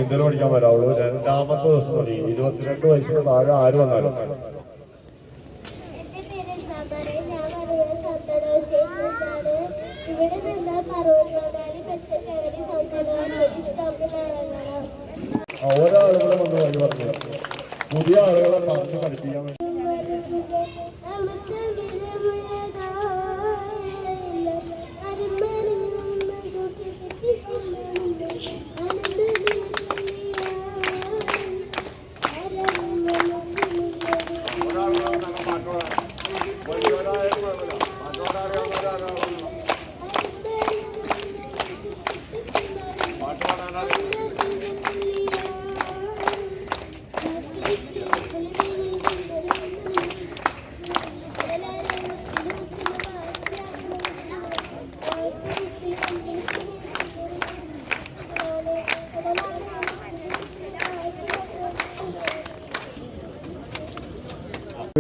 നീന്തൽ പഠിക്കാൻ വരാവുള്ളൂ. രണ്ടാമത്തെ ദിവസം തുടങ്ങി 22 വയസ്സിന് താഴെ ആര് വന്നാലും. ഒരാളുകളെ വന്ന് വഴി പറഞ്ഞു പുതിയ ആളുകളെ പറഞ്ഞ് പഠിപ്പിക്കാൻ വേണ്ടി.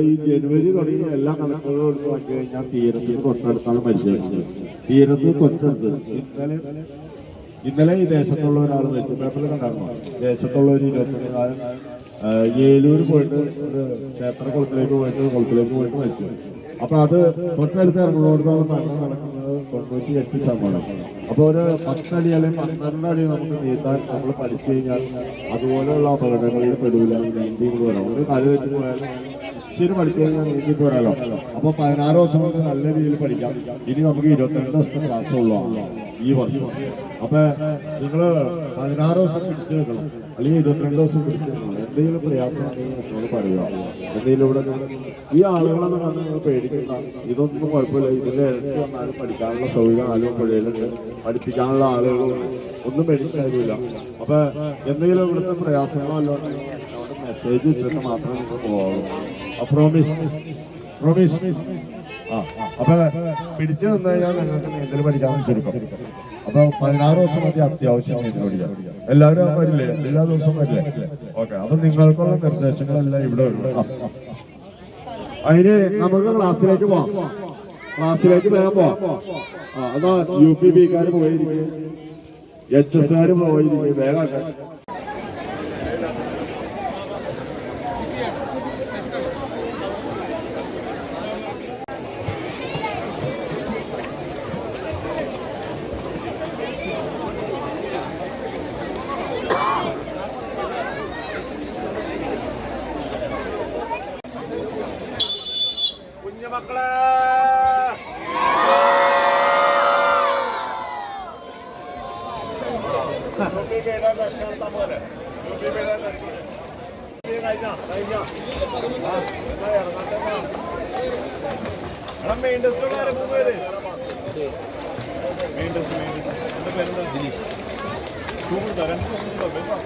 ഈ ജനുവരി തുടങ്ങിയ എല്ലാ കണക്കുകളും എടുത്ത് നോക്കി കഴിഞ്ഞാൽ തീരത്തിന് തൊട്ടടുത്താണ് മരിച്ചത്. തീരത്ത് തൊട്ടടുത്ത് ഇന്നലെ ഈ ദേശത്തുള്ള ഒരാൾ മരിച്ചു. പേപ്പറിൽ കണ്ടായിരുന്നു. ദേശത്തുള്ള ഒരു 22-കാരൻ ഏലൂർ പോയിട്ട് ഒരു ക്ഷേത്ര കുളത്തിലേക്ക് പോയിട്ട് മരിച്ചു. അപ്പൊ അത് തൊട്ടടുത്ത് ഇറങ്ങുന്നോടത്തോളം മരണം നടക്കുന്നത് 98%. അപ്പൊ ഒരു 10 അടി അല്ലെങ്കിൽ 12 അടി നമുക്ക് നീന്താൻ നമ്മൾ പഠിച്ചു കഴിഞ്ഞാൽ അതുപോലെയുള്ള അപകടങ്ങളിൽ പെടില്ല. നീന്തിന്ന് പറയാം. ഒരു കാല് വെച്ച് പോയാലും ശരി പഠിച്ചു കഴിഞ്ഞാൽ നീന്തിട്ട് വരാലോ. അപ്പൊ 16 ദിവസം കൊണ്ട് നല്ല രീതിയിൽ പഠിക്കാം. ഇനി നമുക്ക് 22 ദിവസത്തെ ക്ലാസ് ഉള്ളൂ ഈ വർഷം. അപ്പൊ നിങ്ങള് 16 ദിവസം പിടിച്ചു വെക്കണം, അല്ലെങ്കിൽ 22 ദിവസം പിടിച്ചു വെക്കണം. എന്തെങ്കിലും പ്രയാസം നിങ്ങൾ പറയുക. എന്തെങ്കിലും ഇവിടെ ഈ ആളുകളെന്ന് പറഞ്ഞാൽ നിങ്ങൾ പേടിക്കണ്ട. ഇതൊന്നും കുഴപ്പമില്ല. ഇതിന്റെ ഇരട്ടി വന്നാലും പഠിക്കാനുള്ള സൗകര്യം ആലും പുഴയിലുണ്ട്, പഠിപ്പിക്കാനുള്ള ആളുകളും ഒന്നും പേടിക്കാനില്ല. അപ്പൊ എന്തെങ്കിലും ഇവിടുത്തെ പ്രയാസങ്ങളോ അല്ലോണ്ട് മെസ്സേജ് ഇട്ടിട്ട് മാത്രമേ നിങ്ങൾ പോകാവൂ. പ്രോമിസ്. അപ്പൊ പിടിച്ചു നിന്ന് കഴിഞ്ഞാൽ നിങ്ങൾക്ക് നീന്തൽ പഠിക്കാൻ ചുരുക്കം. അപ്പൊ 16 ദിവസം മതി അത്യാവശ്യം നീന്തൽ പഠിക്കാം. എല്ലാവരും വരില്ലേ? എല്ലാ ദിവസവും വരില്ലേ? ഓക്കെ. അപ്പൊ നിങ്ങൾക്കുള്ള നിർദ്ദേശങ്ങളെല്ലാം ഇവിടെ ഉണ്ട്. അതിന് നമുക്ക് ക്ലാസ്സിലേക്ക് പോവാം. വേഗം പോവാം. അതാ UPB-ക്കാര് പോയിരിക്കും, HS-കാര് പോയിരിക്കും. വേഗം മക്കളെ മെയിൻ ടെസ്റ്റുള്ള പേര് മെയിൻ ടെസ്റ്റ് എന്റെ പേരെന്താ? ജിനീഷ്. സൂപ്പർ 2 പേരെന്താ?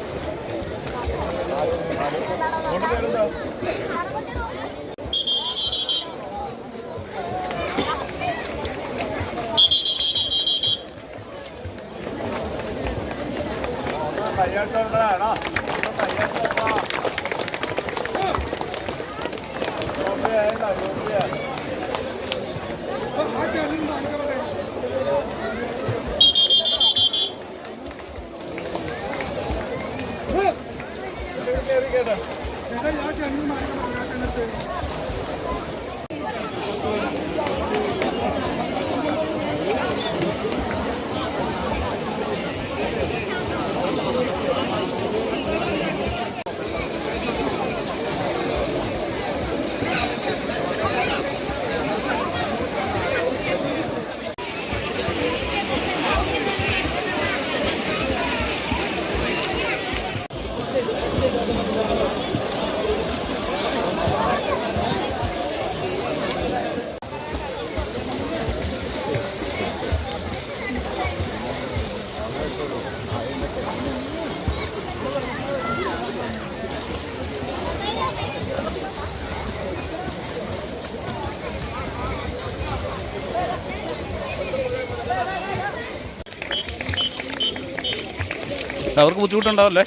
അവർക്ക് ബുദ്ധിമുട്ടുണ്ടാവല്ലേ?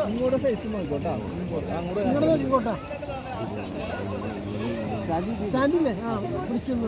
ഇങ്ങോട്ട് ഫേസ് നോക്കോട്ടാ ഇങ്ങോട്ടാ സ്റ്റാൻഡില്ലേ ആ പിടിക്കുന്നു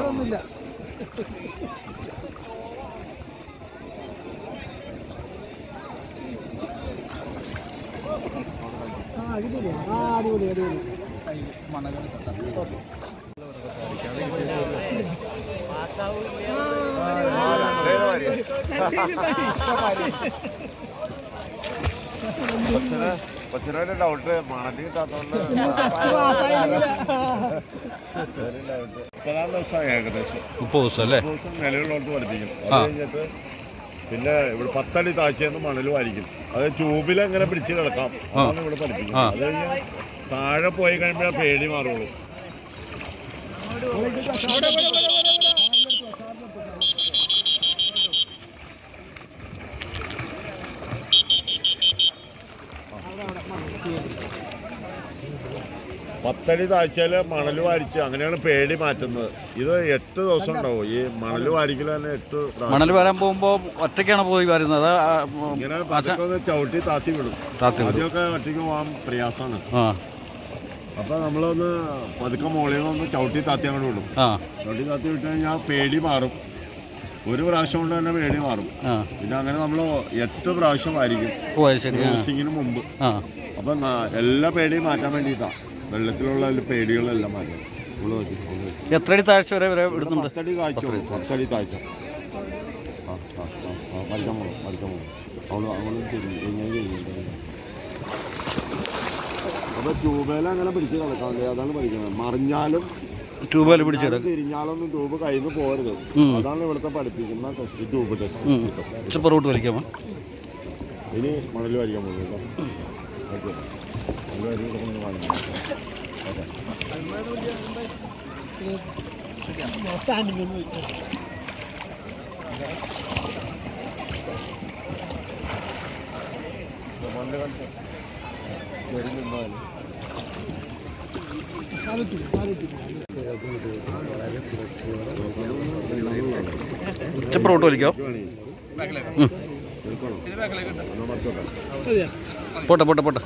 ഒന്നുമില്ല അടിപൊളി അടിപൊളി അടിപൊളി കൊച്ചിനൊരു ഡൗട്ട് മണല് കിട്ടാത്തോണ്ട് 30 ദിവസമായി ഏകദേശം 30 ദിവസം അല്ലേ? നിലവിലോട്ട് പഠിപ്പിക്കും. അത് കഴിഞ്ഞിട്ട് പിന്നെ ഇവിടെ 10 അടി താഴ്ചയെന്ന് മണൽ വാരിക്കും. അത് ട്യൂബിലെങ്ങനെ പിടിച്ച് കിടക്കാം അതാണ് ഇവിടെ പഠിപ്പിക്കും. അത് കഴിഞ്ഞ് താഴെ പോയി കഴിയുമ്പോഴേ പേടി മാറുള്ളൂ. പത്തടി താഴ്ചയിൽ മണൽ വാരിച്ച് അങ്ങനെയാണ് പേടി മാറ്റുന്നത്. ഇത് 8 ദിവസം ഉണ്ടാവും ഈ മണൽ വാരിക്കൽ തന്നെ. 8 മണൽ വരാൻ പോകുമ്പോ ഒറ്റയ്ക്കാണ് പോയി വരുന്നത്. ഇങ്ങനെ പതുക്കെ ചവിട്ടി താത്തി വിടും. ആദ്യമൊക്കെ ഒറ്റയ്ക്ക് പോകാൻ പ്രയാസമാണ്. അപ്പൊ നമ്മളൊന്ന് പതുക്കെ മുകളിൽ നിന്ന് ചവിട്ടി താത്തി അങ്ങോട്ട് വിടും. ചവിട്ടി താത്തി വിട്ട് കഴിഞ്ഞാൽ പേടി മാറും. ഒരു പ്രാവശ്യം കൊണ്ട് തന്നെ പേടി മാറും. പിന്നെ അങ്ങനെ നമ്മൾ 8 പ്രാവശ്യം വാരിക്കും ക്രോസിങ്ങിന് മുമ്പ്. അപ്പൊ എല്ലാ പേടിയും മാറ്റാൻ വേണ്ടിയിട്ടാണ് വെള്ളത്തിലുള്ള പേടികളെല്ലാം മാറ്റാം. എത്ര അടി താഴ്ച വരെ ഇടുന്നുണ്ട്? 10 അടി താഴ്ച. 10 അടി താഴ്ച മരിക്കാൻ പോകും. അവള് അപ്പൊ ട്യൂബേല അങ്ങനെ പിടിച്ച് കിടക്കാണ്ട് അതാണ് പഠിക്കുന്നത്. മറിഞ്ഞാലും ട്യൂബേൽ പിടിച്ച് തിരിഞ്ഞാലൊന്നും ട്യൂബ് കയ്യിൽ നിന്ന് പോകരുത്. അതാണ് ഇവിടുത്തെ പഠിപ്പിക്കുന്ന ടെസ്റ്റ്. Tube test. പുറകോട്ട് വലിക്കാമോ? ഇനി മണൽ വാരിക്കാൻ പോകും. ഓക്കെ പുറകോട്ട് വലിക്കോ? പോട്ടെ പോട്ടെ പോട്ടെ.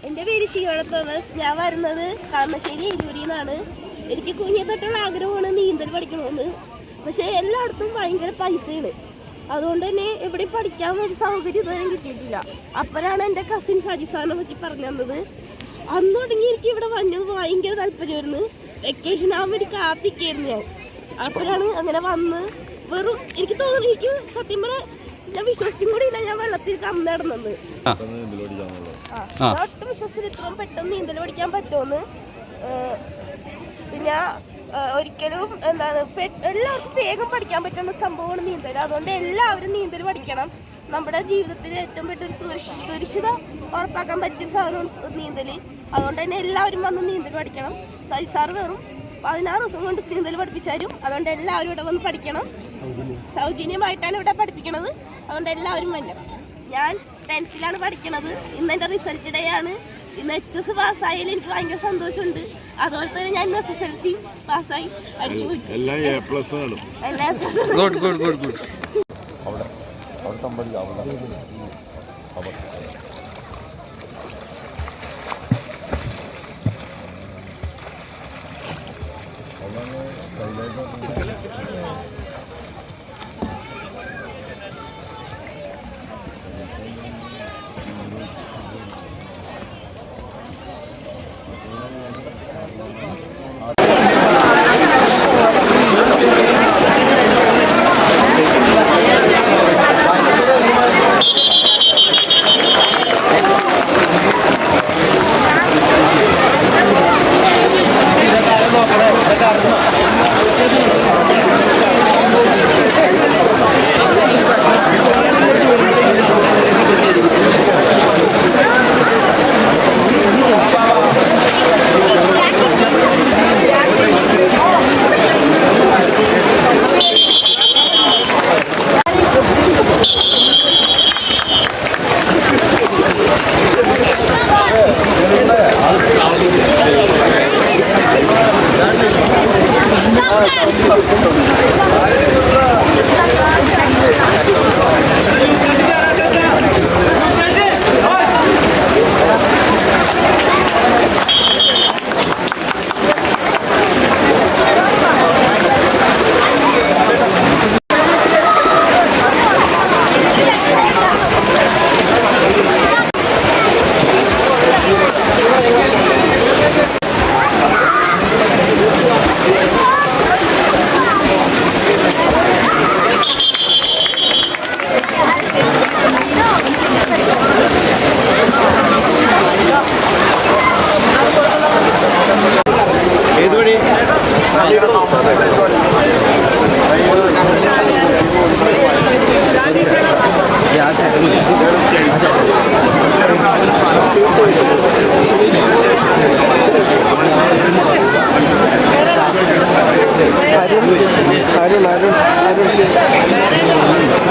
എൻ്റെ പേര് ശിവ തോമസ്. ഞാൻ വരുന്നത് കളമശ്ശേരി എഞ്ചൂരിന്നാണ്. എനിക്ക് കുഞ്ഞെ തൊട്ടുള്ള ആഗ്രഹമാണ് നീന്തൽ പഠിക്കണമെന്ന്. പക്ഷേ എല്ലായിടത്തും ഭയങ്കര പൈസയാണ്. അതുകൊണ്ട് തന്നെ എവിടെയും പഠിക്കാൻ ഒരു സൗകര്യം ഇതുവരെ കിട്ടിയിട്ടില്ല. അപ്പോഴാണ് എൻ്റെ കസിൻ സജിസാറിനെ പറ്റി പറഞ്ഞു തന്നത്. അന്ന് തുടങ്ങി എനിക്ക് ഇവിടെ വന്നത് ഭയങ്കര താല്പര്യമായിരുന്നു. വെക്കേഷൻ ആകുമ്പോൾ എനിക്ക് കാത്തിക്കായിരുന്നു ഞാൻ. അപ്പോഴാണ് അങ്ങനെ വന്ന് വെറും എനിക്ക് തോന്നുന്നു എനിക്ക് സത്യം പറഞ്ഞാൽ ഞാൻ വിശ്വസിച്ചും കൂടി ഇല്ല ഞാൻ വെള്ളത്തിൽ കമ്മിടന്നത്. ഒട്ടും വിശ്വസിച്ചിട്ട് ഇത്രയും പെട്ടെന്ന് നീന്തൽ പഠിക്കാൻ പറ്റുമെന്ന്. പിന്നെ ഒരിക്കലും എന്താണ് എല്ലാവർക്കും വേഗം പഠിക്കാൻ പറ്റുന്ന സംഭവമാണ് നീന്തൽ. അതുകൊണ്ട് എല്ലാവരും നീന്തൽ പഠിക്കണം. നമ്മുടെ ജീവിതത്തിൽ ഏറ്റവും പെട്ടൊരു സുരക്ഷിത ഉറപ്പാക്കാൻ പറ്റിയ സാധനമാണ് നീന്തൽ. അതുകൊണ്ട് തന്നെ എല്ലാവരും വന്ന് നീന്തൽ പഠിക്കണം. സാർ വെറും 16 ദിവസം കൊണ്ട് നീന്തൽ പഠിപ്പിച്ചാലും. അതുകൊണ്ട് എല്ലാവരും ഇവിടെ വന്ന് പഠിക്കണം. സൗജന്യമായിട്ടാണ് ഇവിടെ പഠിപ്പിക്കുന്നത്. അതുകൊണ്ട് എല്ലാവരും വരണം. ഞാൻ 10th പഠിക്കണത്. ഇന്ന് എൻ്റെ റിസൾട്ട് ഡേ ആണ്. ഇന്ന് HS പാസ്സായാലും എനിക്ക് ഭയങ്കര സന്തോഷമുണ്ട്. അതുപോലെ തന്നെ ഞാൻ SSLC പാസ്സായി അടിച്ചു പോയി. എല്ലാ A+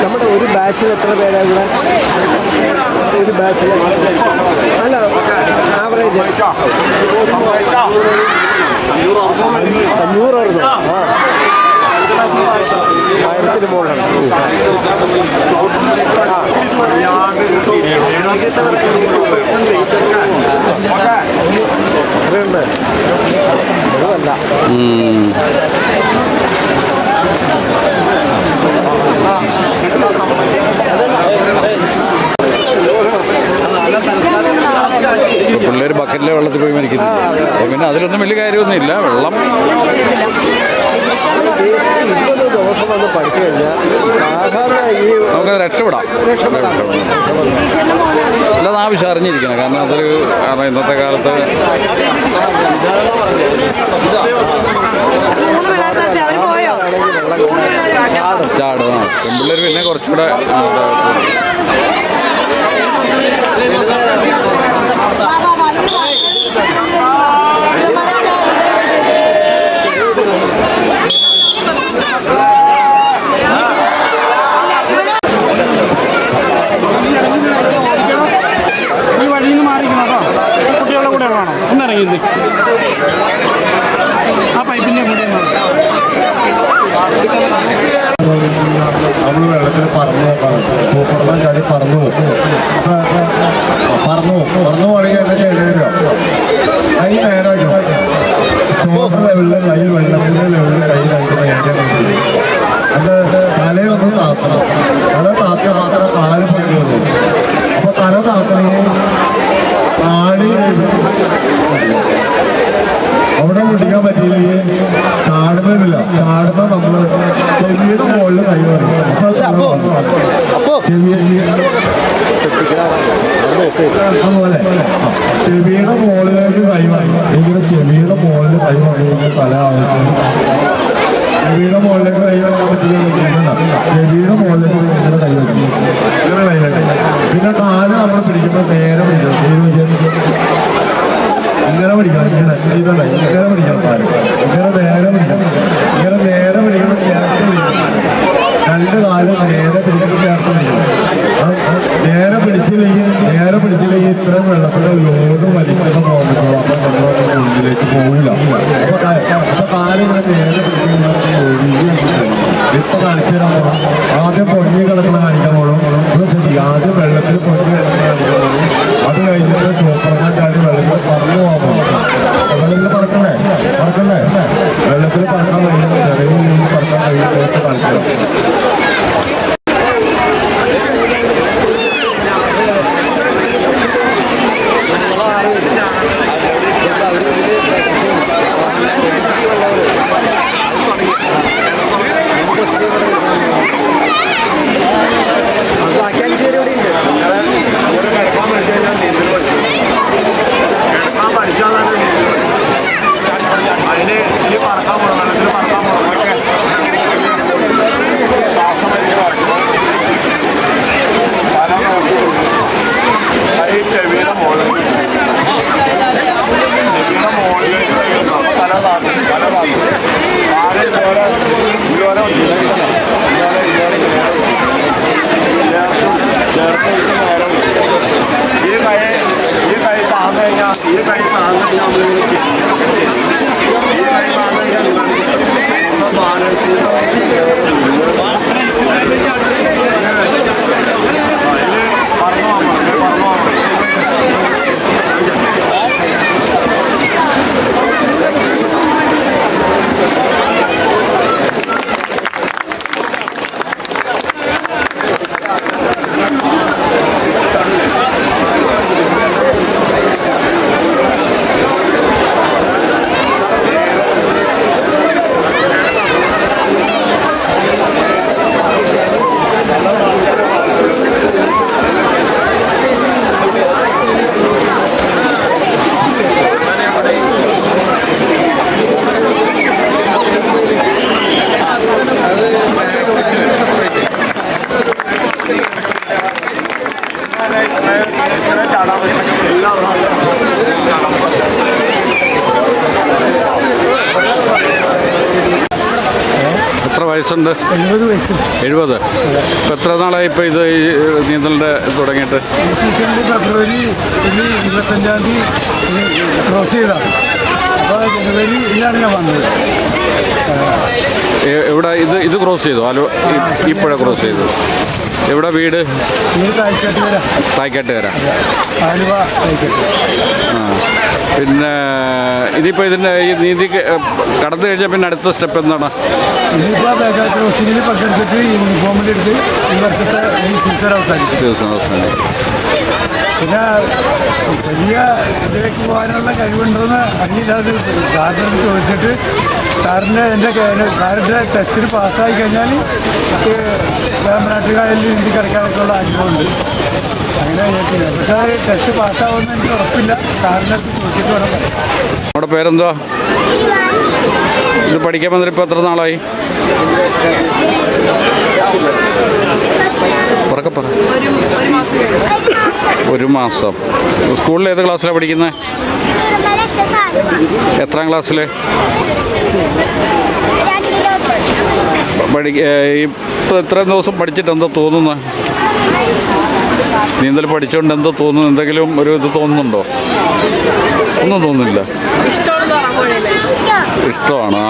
നമ്മുടെ ഒരു ബാച്ചിൽ എത്ര പേരാണ് ഇവിടെ? ഒരു ബാച്ചിൽ അല്ല ആവറേജ് 500 ആ 1000 മുകളിലാണ്. അത്രയുണ്ട്. അതല്ല പിള്ളേർ ബക്കറ്റിലെ വെള്ളത്തിൽ പോയി മരിക്കുന്നു. അപ്പോൾ പിന്നെ അതിലൊന്നും വലിയ കാര്യമൊന്നുമില്ല. വെള്ളം 20 ദിവസം വന്ന് പഠിച്ചു കഴിഞ്ഞാൽ സാധാരണ നമുക്കത് രക്ഷപ്പെടാം. അല്ലാതെ ആവശ്യം അറിഞ്ഞിരിക്കണം. കാരണം ഇന്നത്തെ കാലത്ത് ചാടും. പെൺപിള്ളേർ പിന്നെ കുറച്ചുകൂടെ ഈ വഴിയിൽ നിന്ന് മാറിക്കണം കേട്ടോ. കുട്ടികളുടെ കൂടെ വേണം ഒന്നിറങ്ങി ആ പൈപ്പിൻ്റെ കൂടെ നമ്മൾ വെള്ളത്തിൽ പറന്നു പൂപ്പറന്ന ചാടി പറന്നു പോകണമെങ്കിൽ എന്താ ചെയ്യേണ്ടി വരിക? കൈ നേരാക്കി ഷോൾഡർ ലെവലിൽ കൈ വെള്ളത്തിൻ്റെ ലെവലിൽ കൈ രണ്ട് നേരാൻ വേണ്ടി അത് തലയൊന്ന് താത്തണം. തല താത്ത മാത്രം കാല് പൊങ്ങി വന്നു. അപ്പൊ തല താത്തണമെങ്കിൽ താടി അവിടെ മുടിക്കാൻ പറ്റിയില്ലെങ്കിൽ ചാടുന്നില്ല. ചാടുന്ന നമ്മൾ ചെവിയുടെ മുകളിൽ കൈ പറയും. ചെവിയുടെ അതുപോലെ ചെവിയുടെ മുകളിലേക്ക് കൈ വന്നു. ഇങ്ങനെ ചെവിയുടെ മുകളിൽ കൈ വന്നു കഴിഞ്ഞാൽ പല ആവശ്യം ചെവിയുടെ മുകളിലേക്ക് കൈ വെക്കാൻ പറ്റില്ല. ചെവിയുടെ മുകളിലേക്ക് ഇങ്ങനെ കൈ വെക്കും. ഇങ്ങനെ കൈ വെക്കും. പിന്നെ കാല് നമ്മൾ പിടിക്കുമ്പോൾ നേരെ പിടിക്കണം. ഇങ്ങനെ പിടിക്കണം. ഇങ്ങനെ ഇങ്ങനെ പിടിക്കണം. കാല് ഇങ്ങനെ നേരെ പിടിക്കണം. ഇങ്ങനെ നേരെ പിടിക്കണം. ചേർത്ത് പിടിക്കണം. രണ്ട് കാലും നേരെ പിടിക്കണം. ചേർത്ത് പിടിക്കണം. നേരെ പിടിച്ചില്ലെങ്കിൽ ഇത്രയും വെള്ളത്തിലെ ലോഡ് വലിക്കുന്ന പോകുമ്പോൾ അപ്പം നമ്മളൊക്കെ മുന്നിലേക്ക് പോകില്ല. അപ്പൊ കാലിങ്ങനെ നേരെ പിടിക്കുന്ന ഇപ്പൊ കാണിച്ചു തരാൻ പോകണം. ആദ്യം പൊങ്ങി കിടക്കുന്ന കാണിക്കാൻ പോകണം. ആദ്യം വെള്ളത്തിൽ പൊങ്ങി കിടക്കുന്ന കാണിക്കാൻ പോകണം. അത് കഴിഞ്ഞിട്ട് സൂപ്പർമാൻ ചാടി വെള്ളത്തിൽ പറന്നു പോകാൻ പോകണം. വെള്ളത്തിൽ പറക്കണ്ടേ വെള്ളത്തിൽ പറക്കാൻ കഴിയുന്ന ചെറിയ പറക്കാൻ കഴിയുന്ന കാണിക്കണം. അതിന് ഈ പറക്കാൻ പോകണം. വെള്ളത്തിൽ പറക്കാൻ പോകണം. ശ്വാസം വലിച്ച് പറക്കണം. തല ഈ ചെവിയുടെ മുകളിലേക്ക് തല താത്തും കാല് ഇതുപോലെ ചേർത്ത് നേരം ഈ കൈ താന്നു കഴിഞ്ഞാൽ നമ്മളിങ്ങനെ ചെയ്യും. ഈ കൈ താന്നു കഴിഞ്ഞാൽ ബാലൻസ് എത്ര വയസ്സുണ്ട്? 70 വയസ്സ്. 70. ഇപ്പം എത്ര നാളായി ഇപ്പോൾ ഇത് ഈ നീന്തലിൻ്റെ തുടങ്ങിയിട്ട്? സീസണിൽ ഫെബ്രുവരി 25-ാം തീയതി ക്രോസ് ചെയ്താണ്. അപ്പോൾ ജനുവരിയിലാണ് ഞാൻ വന്നത്. എവിടെ ഇത് ക്രോസ് ചെയ്തു? ഈ പുഴ ക്രോസ് ചെയ്തു. എവിടെ വീട്? തായ്ക്കാട്ടുകര. ആലുവ തായ്ക്കാട്ട്. പിന്നെ ഇനിയിപ്പോൾ ഇതിൻ്റെ ഈ നീന്തി കടന്നു കഴിഞ്ഞാൽ പിന്നെ അടുത്ത സ്റ്റെപ്പ് എന്താണ്? ഇനിയിപ്പോൾ ക്രോസിങ്ങിൽ പങ്കെടുത്തിട്ട് യൂണിഫോമിലെടുത്ത് ഈ വർഷത്തെ ഈ സീസൺ അവസാനിച്ചു. പിന്നെ വലിയ ഇതിലേക്ക് പോകാനുള്ള കഴിവുണ്ടോയെന്ന് അറിയില്ല. അത് സാറിനോട് ചോദിച്ചിട്ട് സാറിൻ്റെ ടെസ്റ്റിൽ പാസ്സായി കഴിഞ്ഞാൽ വേമ്പനാട്ടുകായലിൽ നീന്തി കിടക്കാനൊക്കെയുള്ള അനുഭവമുണ്ട്. അങ്ങനെ കേൾക്കില്ല. പക്ഷേ അത് ടെസ്റ്റ് പാസ്സാവുമെന്ന് എനിക്ക് ഉറപ്പില്ല. സാറിനെ ചോദിച്ചിട്ട് വേണം. നമ്മുടെ പേരെന്താ? ഇത് പഠിക്കാൻ വന്നിട്ട് ഇപ്പോൾ എത്ര നാളായി? ഒരു മാസം. സ്കൂളിൽ ഏത് ക്ലാസ്സിലാണ് പഠിക്കുന്നത്? എത്രാം ക്ലാസ്സിൽ? ഇപ്പോൾ ഇത്രയും ദിവസം പഠിച്ചിട്ട് എന്താ തോന്നുന്നത്? നീന്തൽ പഠിച്ചുകൊണ്ട് എന്താ തോന്നുന്നു? എന്തെങ്കിലും ഒരു ഇത് തോന്നുന്നുണ്ടോ? ഒന്നും തോന്നുന്നില്ല. ഇഷ്ടമാണ്.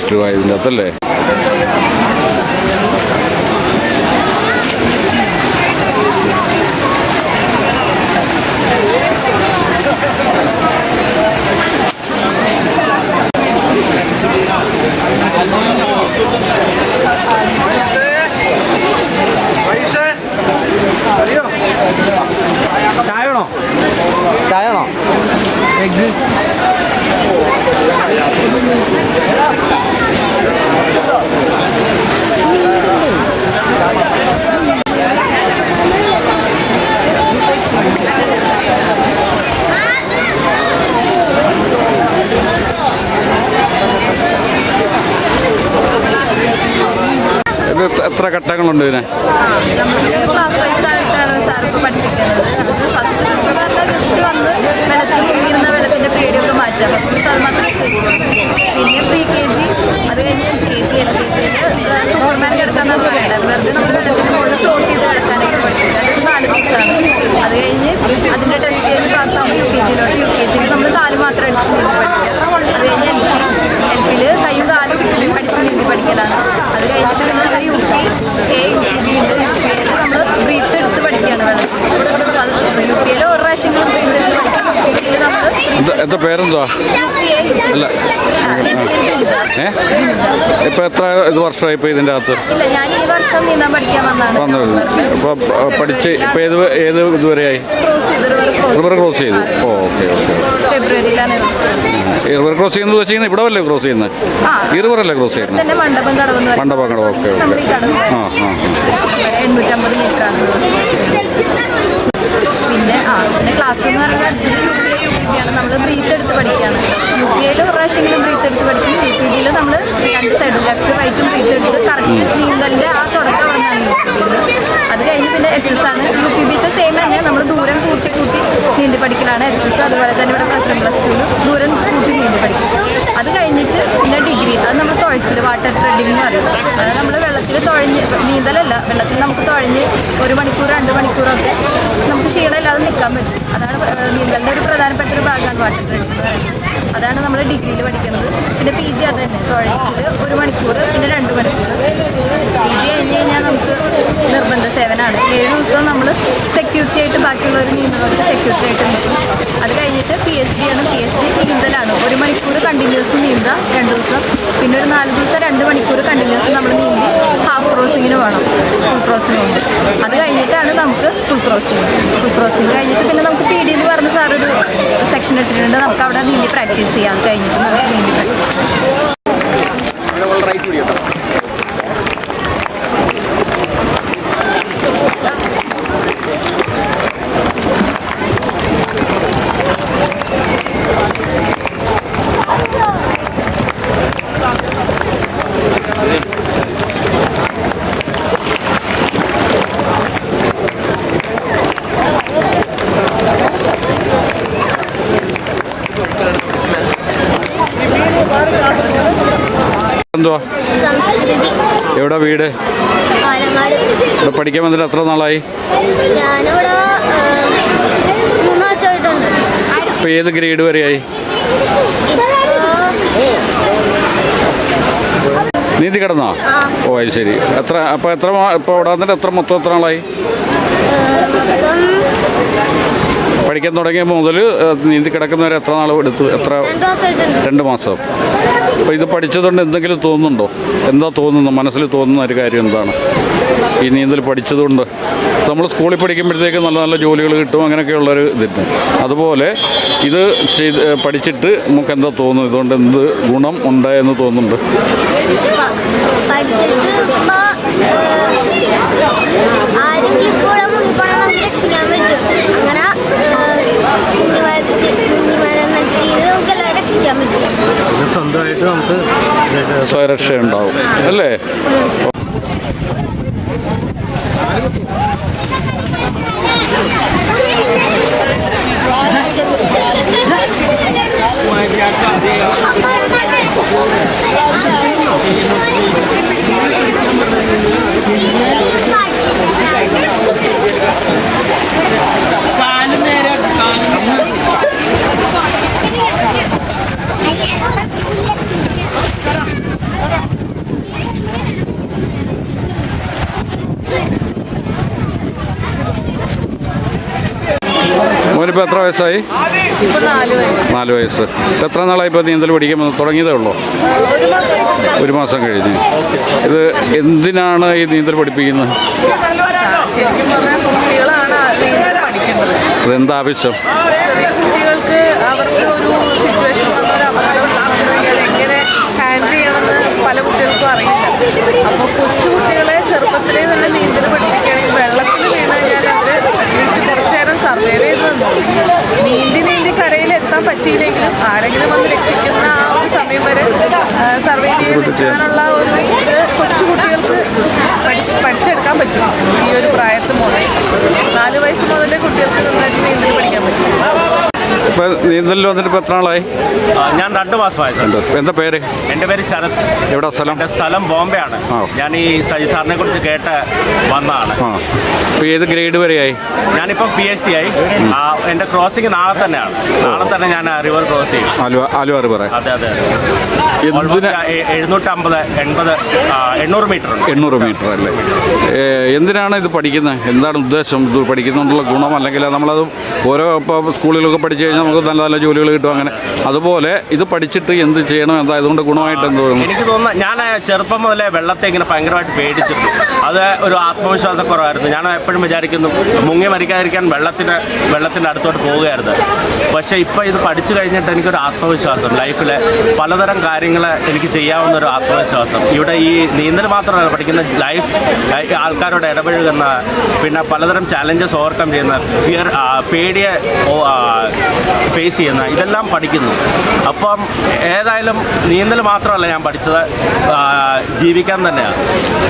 +2 ആയതിൻ്റെ അകത്തല്ലേ? ചായണോ? എഗ് എത്ര ഘട്ടങ്ങളുണ്ട് ഇതിന്? നമുക്ക് ക്ലാസ് വൈസ് ആയിട്ടാണ് സാറിപ്പോൾ പഠിപ്പിക്കുന്നത്. നമുക്ക് ഫസ്റ്റ് ദിവസം പറഞ്ഞാൽ ജസ്റ്റ് വന്ന് വെള്ളത്തിൽ മുങ്ങിയിരുന്ന വെള്ളത്തിൻ്റെ പേടിയൊക്കെ മാറ്റാം. ഫസ്റ്റ് ദിവസം അത് മാത്രമേ ചെയ്യൂ. പിന്നെ പ്രീ KG, അത് കഴിഞ്ഞ് LKG, LKGയിൽ സൂപ്പർമാൻ കിടക്കാന്നാണ് പറയുന്നത്. വെറുതെ നമ്മൾ വെള്ളത്തിൻ്റെ മുകളിൽ ഫ്ലോട്ട് ചെയ്ത് കിടക്കാനായിട്ട് പഠിക്കുക. അതൊരു 4 ദിവസമാണ്. അത് കഴിഞ്ഞ് അതിൻ്റെ ടെസ്റ്റ് ചെയ്ത് പാസ്സാകുമ്പോൾ UKGയിലോട്ട്, UKGയിൽ നമ്മൾ കാല് മാത്രം അടിച്ച് നീന്തി പഠിക്കുക. അത് കഴിഞ്ഞ് LPയിൽ കൈയും കാലും അടിച്ച് നീന്തി പഠിക്കലാണ്. അത് കഴിഞ്ഞിട്ട് പിന്നെ നമ്മൾ UP, A, UPB ഉണ്ട്. UPയിൽ നമ്മൾ ബ്രീത്ത് എടുത്ത് പഠിക്കുകയാണ് വെള്ളത്തിൽ. UPയിൽ ഒരു പ്രാവശ്യങ്ങളും ബ്രീത്ത് എടുത്ത് പഠിക്കും. UPയിൽ നമ്മൾ എന്താ പേരെന്തുവാ? അല്ല ഇപ്പൊ എത്ര വർഷമായി ഇപ്പൊ ഇതിന്റെ അകത്ത്? ഇല്ല, ഞാൻ ഈ വർഷം നീന്താൻ പഠിക്കാൻ വന്നത്. ഇപ്പൊ പഠിച്ച് ഇപ്പൊ ഏത് ഇതുവരെയായി? റിവർ ക്രോസ് ചെയ്തു. Okay okay. ഫെബ്രുവരിയിലാണ് റിവർ ക്രോസ് ചെയ്യുന്നത് വെച്ചാൽ ഇവിടെ വല്ലേ ക്രോസ് ചെയ്യുന്നത്? ഈ റിവറല്ലേ ക്രോസ് ചെയ്യുന്നത്? മണ്ഡപം കടവ്. മണ്ഡപം കടവ്. Okay okay. 850 മീറ്ററാണ്. പിന്നെ ക്ലാസ് എന്ന് പറഞ്ഞാൽ UPB ആണ്. നമ്മൾ ബ്രീത്ത് എടുത്ത് പഠിക്കുകയാണ്. UPയിൽ ഒരു പ്രാവശ്യമെങ്കിലും ബ്രീത്ത് എടുത്ത് പഠിക്കും. UPBയിൽ നമ്മൾ 2 സൈഡും ലെഫ്റ്റ് റൈറ്റും ബ്രീത്ത് എടുത്ത് കറക്റ്റ് നീന്തലിൻ്റെ ആ തുടക്കം വന്നാണ് UPB. അത് കഴിഞ്ഞ് പിന്നെ HS ആണ്. UPBത്തെ സെയിം തന്നെ നമ്മൾ ദൂരം കൂട്ടി നീന്തി പഠിക്കലാണ് HS. അതുപോലെ തന്നെ ഇവിടെ +1+2 ദൂരം കൂട്ടി നീന്തി പഠിക്കും. അത് കഴിഞ്ഞിട്ട് പിന്നെ ഡിഗ്രി, അത് നമ്മൾ തുഴച്ചിൽ, വാട്ടർ ട്രെഡിങ് എന്ന് പറയും. അത് നമ്മൾ വെള്ളത്തിൽ തുഴഞ്ഞ് നീന്തലല്ല, വെള്ളത്തിൽ നമുക്ക് തുഴഞ്ഞ് 1 മണിക്കൂർ 2 മണിക്കൂറൊക്കെ നമുക്ക് ക്ഷീണമില്ലാതെ നിൽക്കാൻ പറ്റും. അതാണ് നീന്തലിൻ്റെ ഒരു പ്രധാനപ്പെട്ട ഒരു ഭാഗമാണ് വാട്ടർ ട്രെഡിങ് എന്ന് പറയുന്നത്. അതാണ് നമ്മൾ ഡിഗ്രിയിൽ പഠിക്കുന്നത്. പിന്നെ PG അത് തന്നെ, തുഴച്ചിൽ 1 മണിക്കൂർ പിന്നെ 2 മണിക്കൂർ. PG കഴിഞ്ഞ് കഴിഞ്ഞാൽ നമുക്ക് നിർബന്ധ സേവനമാണ്. 7 ദിവസം നമ്മൾ സെക്യൂരിറ്റി ആയിട്ട് ബാക്കിയുള്ളവർ നീന്തുന്നവർക്ക് സെക്യൂരിറ്റി ആയിട്ട് നിൽക്കും. അത് കഴിഞ്ഞിട്ട് PhD ആണ്. PhD നീന്തലാണ്. 1 മണിക്കൂർ കണ്ടിന്യൂസ് നീന്താം 2 ദിവസം. പിന്നെ ഒരു 4 ദിവസം 2 മണിക്കൂർ കണ്ടിന്യൂസ് നമ്മൾ നീന്തി ഹാഫ് ക്രോസിങ്ങിന് പോകണം. ഫുൾ ക്രോസിന് പോകും. അത് കഴിഞ്ഞിട്ടാണ് നമുക്ക് ഫുൾ ക്രോസിങ് കഴിഞ്ഞിട്ട് പിന്നെ നമുക്ക് PD എന്ന് പറഞ്ഞ സാറൊരു സെക്ഷൻ ഇട്ടിട്ടുണ്ട്. നമുക്ക് അവിടെ നീന്തി പ്രാക്ടീസ് ചെയ്യാം. കഴിഞ്ഞിട്ട് നമുക്ക് നീന്തി പ്രാക്ടീസ്. എന്തുവാ? എവിടെ വീട്? ഇവിടെ പഠിക്കാൻ വന്നിട്ട് എത്ര നാളായി? ഞാനിവിടെ 3 വർഷമായിട്ടുണ്ട്. ഇപ്പൊ ഏത് ഗ്രേഡ് വരെയായി? നീന്തി കിടന്നോ? ഓ അത് ശരി. അപ്പോൾ ഇപ്പോൾ ഇവിടെ വന്നിട്ട് മൊത്തം എത്ര നാളായി? പഠിക്കാൻ തുടങ്ങിയ മുതൽ നീന്തി കിടക്കുന്നവരെ എത്ര നാൾ എടുത്തു? 2 മാസം. അപ്പോൾ ഇത് പഠിച്ചതുകൊണ്ട് എന്തെങ്കിലും തോന്നുന്നുണ്ടോ? എന്താ തോന്നുന്നത്? മനസ്സിൽ തോന്നുന്ന ഒരു കാര്യം എന്താണ് ഈ നീന്തൽ പഠിച്ചതുകൊണ്ട്? നമ്മൾ സ്കൂളിൽ പഠിക്കുമ്പോഴത്തേക്ക് നല്ല നല്ല ജോലികൾ കിട്ടും, അങ്ങനെയൊക്കെയുള്ളൊരു ഇതുണ്ട്. അതുപോലെ ഇത് പഠിച്ചിട്ട് നമുക്ക് എന്താ തോന്നുന്നു? ഇതുകൊണ്ട് എന്ത് ഗുണം ഉണ്ടായെന്ന് തോന്നുന്നുണ്ട്? സ്വന്തമായിട്ട് നമുക്ക് സ്വയരക്ഷ ഉണ്ടാവും അല്ലേ? മോനിപ്പോൾ എത്ര വയസ്സായി? 4 വയസ്സ്. എത്ര നാളായി ഇപ്പോൾ നീന്തൽ പഠിക്കാൻ തുടങ്ങിയതേ ഉള്ളൂ? 1 മാസം കഴിഞ്ഞ്. ഇത് എന്തിനാണ് ഈ നീന്തൽ പഠിപ്പിക്കുന്നത്? ശരിക്കും പറഞ്ഞാൽ കുട്ടികളാണ് നീന്തൽ പഠിക്കേണ്ടത്. അതെന്താ ആവശ്യം? ചെറിയ കുട്ടികൾക്ക് അവർക്ക് ഒരു സിറ്റുവേഷൻ എങ്ങനെ ഹാൻഡിൽ ചെയ്യണമെന്ന് പല കുട്ടികൾക്കും അറിയില്ല. അപ്പോൾ കൊച്ചു കുട്ടികളെ ചെറുപ്പത്തിലേ തന്നെ നീന്തൽ പഠിപ്പിക്കുകയാണെങ്കിൽ വെള്ളത്തിൽ വീണ് കഴിഞ്ഞാൽ അവർ അറ്റ്ലീസ്റ്റ് കുറച്ച് നേരം സർവൈവ് ചെയ്ത് നീന്തി കരയിലെത്താൻ പറ്റിയില്ലെങ്കിലും ആരെങ്കിലും വന്ന് രക്ഷിക്കുന്ന ആ ഒരു സമയം വരെ സർവൈവ് ചെയ്ത് നിൽക്കാനുള്ള ഒരു ഇത് കൊച്ചു കുട്ടികൾക്ക് പഠിക്കാൻ പറ്റും. ഈ ഒരു പ്രായത്തിൽ മുതൽ 4 വയസ്സ് മുതലേ കുട്ടികൾക്ക് നന്നായിട്ട് നീന്തൽ പഠിക്കാൻ പറ്റും. ഇപ്പം നീന്തലിൽ വന്നിട്ട് ഇപ്പോൾ എത്ര നാളായി? ഞാൻ 2 മാസമായി. എന്താ പേര്? എൻ്റെ പേര് ശരത്. എവിടെ സ്ഥലം? എൻ്റെ സ്ഥലം ബോംബെ ആണ്. ഞാൻ ഈ സജി സാറിനെ കുറിച്ച് കേട്ട് വന്നതാണ്. ഇപ്പോൾ ഏത് ഗ്രേഡ് വരെയായി? ഞാനിപ്പം PhD ആയി. എൻ്റെ ക്രോസിങ് നാളെ തന്നെയാണ്. നാളെ തന്നെ ഞാൻ റിവർ ക്രോസ് ചെയ്യും. ആലുവ റിവർ. അതെ 750, 80, 800 മീറ്റർ ഉണ്ട്. 800 മീറ്റർ അല്ലേ? എന്തിനാണ് ഇത് പഠിക്കുന്നത്? എന്താണ് ഉദ്ദേശം? ഇത് പഠിക്കുന്നതുകൊണ്ടുള്ള ഗുണം, അല്ലെങ്കിൽ നമ്മളത് ഓരോ ഇപ്പോൾ സ്കൂളിലൊക്കെ പഠിച്ചു കഴിഞ്ഞാൽ നമുക്ക് നല്ല നല്ല ജോലികൾ കിട്ടും, അങ്ങനെ അതുപോലെ ഇത് പഠിച്ചിട്ട് എന്ത് ചെയ്യണം, എന്താ ഇതുകൊണ്ട് ഗുണമായിട്ട് എന്ത് തോന്നുന്നു? എനിക്ക് തോന്നുന്നു, ഞാൻ ചെറുപ്പം മുതലേ വെള്ളത്തെ ഇങ്ങനെ ഭയങ്കരമായിട്ട് പേടിച്ചിരുന്നു. അത് ഒരു ആത്മവിശ്വാസക്കുറവായിരുന്നു. ഞാൻ എപ്പോഴും വിചാരിക്കുന്നു മുങ്ങി മരിക്കാതിരിക്കാൻ വെള്ളത്തിൻ്റെ അടുത്തോട്ട് പോവുകയായിരുന്നു. പക്ഷേ ഇപ്പോൾ ഇത് പഠിച്ചു കഴിഞ്ഞിട്ട് എനിക്കൊരു ആത്മവിശ്വാസം, ലൈഫിലെ പലതരം കാര്യങ്ങൾ എനിക്ക് ചെയ്യാവുന്ന ഒരു ആത്മവിശ്വാസം. ഇവിടെ ഈ നീന്തൽ മാത്രമല്ല പഠിക്കുന്ന, ലൈഫ് ആൾക്കാരോട് ഇടപഴകുന്ന, പിന്നെ പലതരം ചാലഞ്ചസ് ഓവർകം ചെയ്യുന്ന, പേടിയെ ഫേസ് ചെയ്യുന്ന, ഇതെല്ലാം പഠിക്കുന്നു. അപ്പം ഏതായാലും നീന്തൽ മാത്രമല്ല ഞാൻ പഠിച്ചത്, ജീവിക്കാൻ തന്നെയാണ്.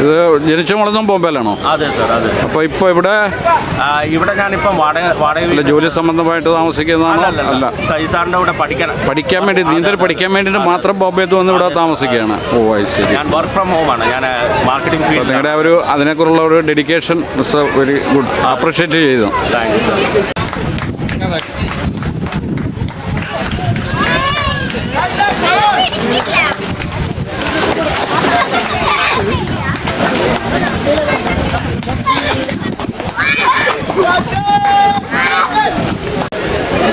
ഇത് ജനിച്ചു വളർന്നതും ബോംബെയിലാണോ? അതെ സാർ, അതെ. അപ്പോൾ ഇപ്പോൾ ഇവിടെ ഞാനിപ്പം വാടക ജോലി സംബന്ധമായിട്ട് താമസിക്കുന്നതാണോ? അല്ല, സജി സാറിൻ്റെ കൂടെ പഠിക്കാൻ വേണ്ടി, നീന്തൽ പഠിക്കാൻ വേണ്ടിയിട്ട് മാത്രം ബോംബെത്ത് വന്ന് ഇവിടെ താമസിക്കുകയാണ്. ഓ ശരി. ഞാൻ വർക്ക് ഫ്രം ഹോം ആണ്. ഞാൻ മാർക്കറ്റിംഗ് ഫീൽഡ്. നിങ്ങളുടെ അതിനെക്കുറിച്ചുള്ള ഒരു ഡെഡിക്കേഷൻ വെരി ഗുഡ്, അപ്രിഷ്യേറ്റ് ചെയ്തു. Thank you sir.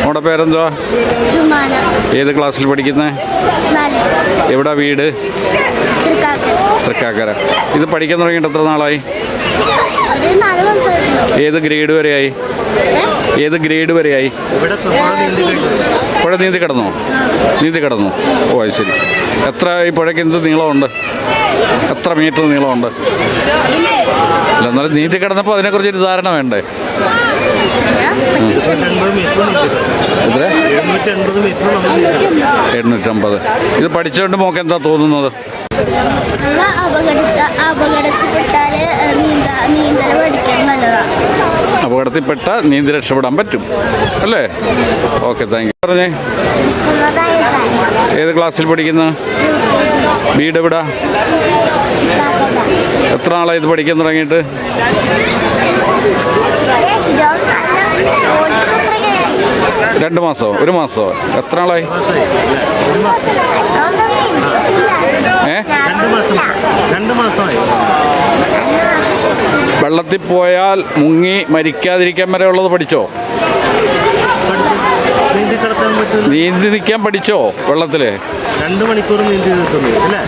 നമ്മുടെ പേരെന്തുവാ? ഏത് ക്ലാസ്സിൽ പഠിക്കുന്നത്? എവിടെ വീട്? തൃക്കാക്കര. ഇത് പഠിക്കാൻ തുടങ്ങിയിട്ട് എത്ര നാളായി? ഏത് ഗ്രേഡ് വരെയായി? പുഴ നീന്തി കിടന്നു. ഓ അത് ശരി. എത്ര ഈ പുഴയ്ക്ക് എന്ത് നീളമുണ്ട്? എത്ര മീറ്റർ നീളമുണ്ട്? അല്ല, എന്നാലും നീന്തി കിടന്നപ്പോൾ അതിനെക്കുറിച്ചൊരു ധാരണ വേണ്ടേ? എത്ര? 850. ഇത് പഠിച്ചുകൊണ്ട് മോക്ക് എന്താ തോന്നുന്നത്? അപകടത്തിൽപ്പെട്ട നീന്തി രക്ഷപ്പെടാൻ പറ്റും അല്ലേ? Okay, thank U. പറഞ്ഞേ, ഏത് ക്ലാസ്സിൽ പഠിക്കുന്ന? വീട് എവിടെ? എത്ര നാളായി ഇത് പഠിക്കാൻ തുടങ്ങിയിട്ട്? 2 മാസമോ 1 മാസമോ? എത്ര നാളായി? 2 മാസമായി. വെള്ളത്തിൽ പോയാൽ മുങ്ങി മരിക്കാതിരിക്കാൻ വരെ ഉള്ളത് പഠിച്ചോ? നീന്തി നിൽക്കാൻ പഠിച്ചോ വെള്ളത്തില്? 2 മണിക്കൂർ നീന്തി നിൽക്കുന്നു അല്ലേ?